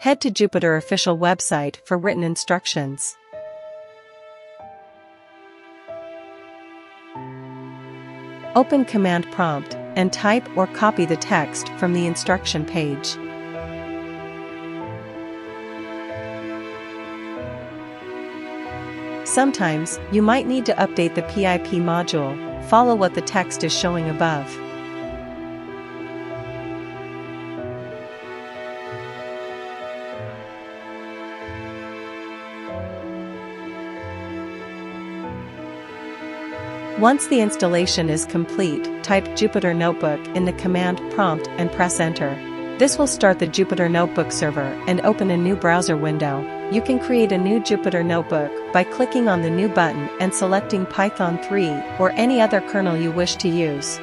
Head to Jupyter official website for written instructions. Open command prompt and type or copy the text from the instruction page. Sometimes, you might need to update the PIP module. Follow what the text is showing above. Once the installation is complete, type Jupyter Notebook in the command prompt and press Enter. This will start the Jupyter Notebook server and open a new browser window. You can create a new Jupyter Notebook by clicking on the New button and selecting Python 3 or any other kernel you wish to use.